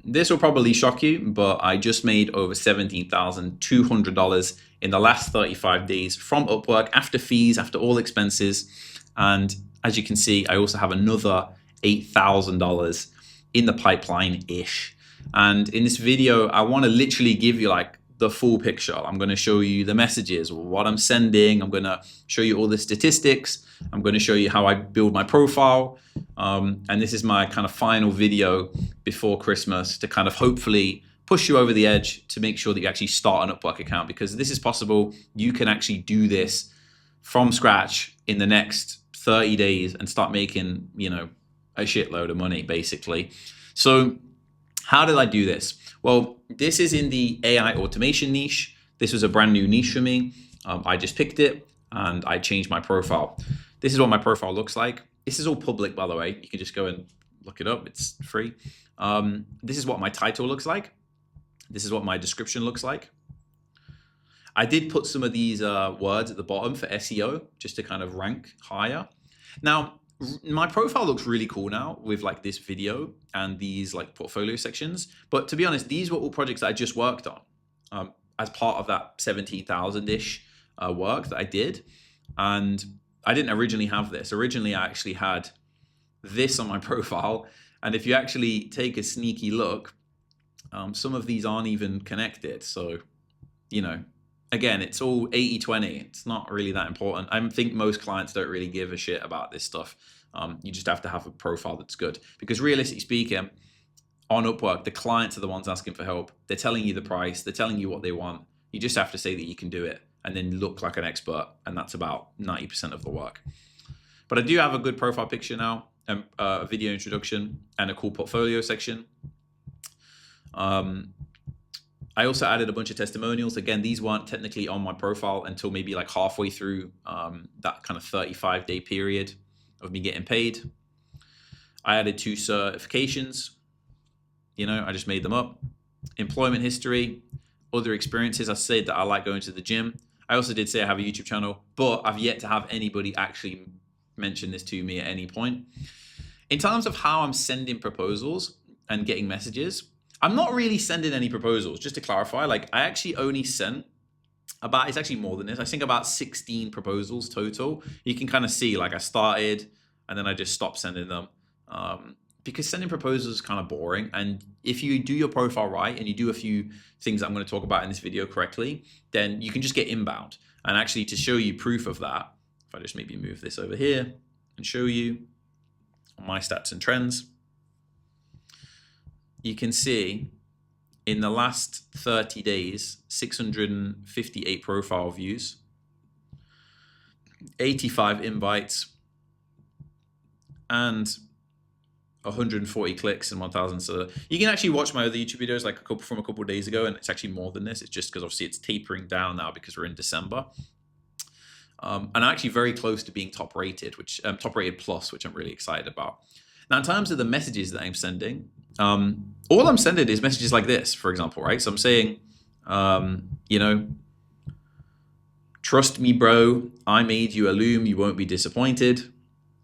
this will probably shock you, but I just made over $17,200 in the last 35 days from Upwork after fees, after all expenses. And as you can see, I also have another $8,000 in the pipeline-ish. And in this video, I want to literally give you like the full picture. I'm going to show you the messages, what I'm sending. I'm going to show you all the statistics. I'm going to show you how I build my profile. And this is my kind of final video before Christmas to kind of hopefully push you over the edge to make sure that you actually start an Upwork account, because this is possible. You can actually do this from scratch in the next 30 days and start making, you know, a shitload of money basically. So how did I do this? Well, this is in the AI automation niche. This was a brand new niche for me. I just picked it and I changed my profile. This is what my profile looks like. This is all public, by the way. You can just go and look it up. It's free. This is what my title looks like. This is what my description looks like. I did put some of these words at the bottom for SEO just to kind of rank higher. Now, my profile looks really cool now with like this video and these like portfolio sections. But to be honest, these were all projects that I just worked on as part of that 17,000-ish work that I did. And I didn't originally have this. Originally, I actually had this on my profile. And if you actually take a sneaky look, some of these aren't even connected. So, you know, again, it's all 80-20. It's not really that important. I think most clients don't really give a shit about this stuff. You just have to have a profile that's good. Because realistically speaking, on Upwork, the clients are the ones asking for help. They're telling you the price. They're telling you what they want. You just have to say that you can do it and then look like an expert. And that's about 90% of the work. But I do have a good profile picture now, a video introduction, and a cool portfolio section. I also added a bunch of testimonials. Again, these weren't technically on my profile until maybe like halfway through that kind of 35-day period of me getting paid. I added 2 certifications. You know, I just made them up. Employment history, other experiences. I said that I like going to the gym. I also did say I have a YouTube channel, but I've yet to have anybody actually mention this to me at any point. In terms of how I'm sending proposals and getting messages, I'm not really sending any proposals, just to clarify. Like, I actually only sent about, it's actually more than this. I think about 16 proposals total. You can kind of see, like, I started and then I just stopped sending them because sending proposals is kind of boring. And if you do your profile right and you do a few things that I'm going to talk about in this video correctly, then you can just get inbound. And actually, to show you proof of that, if I just maybe move this over here and show you my stats and trends, you can see in the last 30 days, 658 profile views, 85 invites, and 140 clicks and 1,000. So you can actually watch my other YouTube videos like from a couple of days ago, and it's actually more than this. It's just because obviously it's tapering down now because we're in December. And I'm actually very close to being top rated, which top rated plus, which I'm really excited about. Now, in terms of the messages that I'm sending, all I'm sending is messages like this, for example, right? So I'm saying, you know, trust me, bro, I made you a Loom, you won't be disappointed.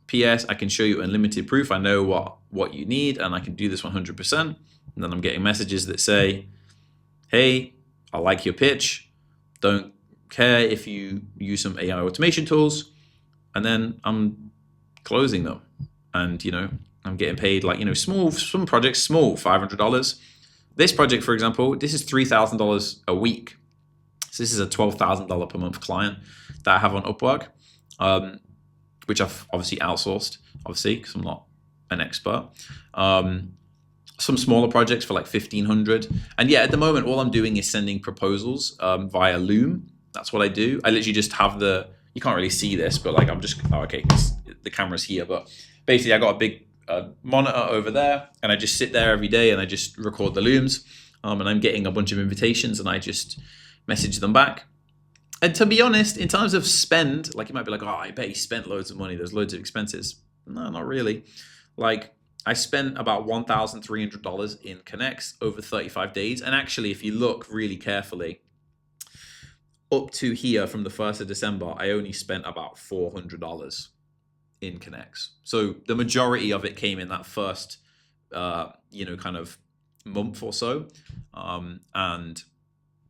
P.S. I can show you unlimited proof. I know what you need, and I can do this 100%. And then I'm getting messages that say, hey, I like your pitch. Don't care if you use some AI automation tools. And then I'm closing them. And, you know, I'm getting paid like, you know, some projects, small, $500. This project, for example, this is $3,000 a week. So this is a $12,000 per month client that I have on Upwork, which I've obviously outsourced, obviously, because I'm not an expert. Some smaller projects for like $1,500. And yeah, at the moment, all I'm doing is sending proposals via Loom. That's what I do. I literally just have you can't really see this, but like I'm just, okay, the camera's here. But basically I got a big monitor over there, and I just sit there every day and I just record the Looms. And I'm getting a bunch of invitations and I just message them back. And to be honest, in terms of spend, like you might be like, oh, I bet he spent loads of money. There's loads of expenses. No, not really. Like I spent about $1,300 in connects over 35 days. And actually, if you look really carefully, up to here from the 1st of December, I only spent about $400 in connects. So the majority of it came in that first, you know, kind of month or so. And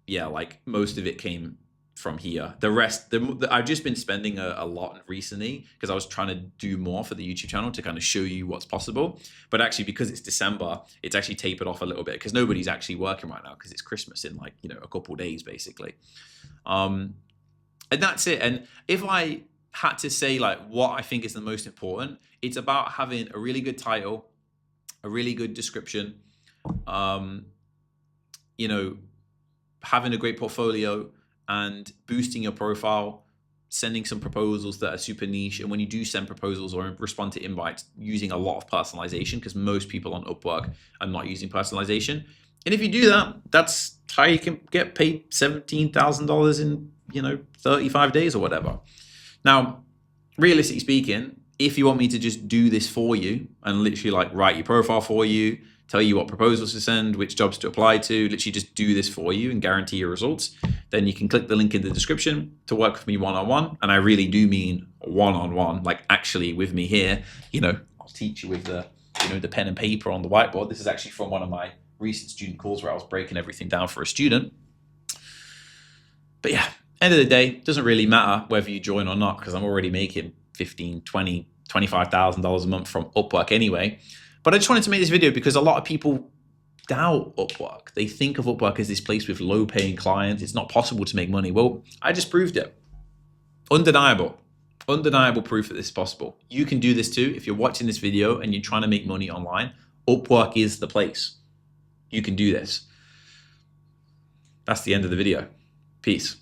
yeah, like most of it came from here. The rest, I've just been spending a lot recently because I was trying to do more for the YouTube channel to kind of show you what's possible. But actually, because it's December, it's actually tapered off a little bit because nobody's actually working right now because it's Christmas in like, a couple days basically. And that's it. And if I had to say like what I think is the most important, it's about having a really good title, a really good description, having a great portfolio and boosting your profile, sending some proposals that are super niche. And when you do send proposals or respond to invites, using a lot of personalization, because most people on Upwork are not using personalization. And if you do that, that's how you can get paid $17,000 in 35 days or whatever. Now, realistically speaking, if you want me to just do this for you and literally like write your profile for you, tell you what proposals to send, which jobs to apply to, literally just do this for you and guarantee your results, then you can click the link in the description to work with me one-on-one. And I really do mean one-on-one, like actually with me here. I'll teach you with the pen and paper on the whiteboard. This is actually from one of my recent student calls where I was breaking everything down for a student. But yeah, end of the day, it doesn't really matter whether you join or not because I'm already making $15,000, $20,000, $25,000 a month from Upwork anyway. But I just wanted to make this video because a lot of people doubt Upwork. They think of Upwork as this place with low paying clients. It's not possible to make money. Well, I just proved it. Undeniable proof that this is possible. You can do this too. If you're watching this video and you're trying to make money online, Upwork is the place. You can do this. That's the end of the video. Peace.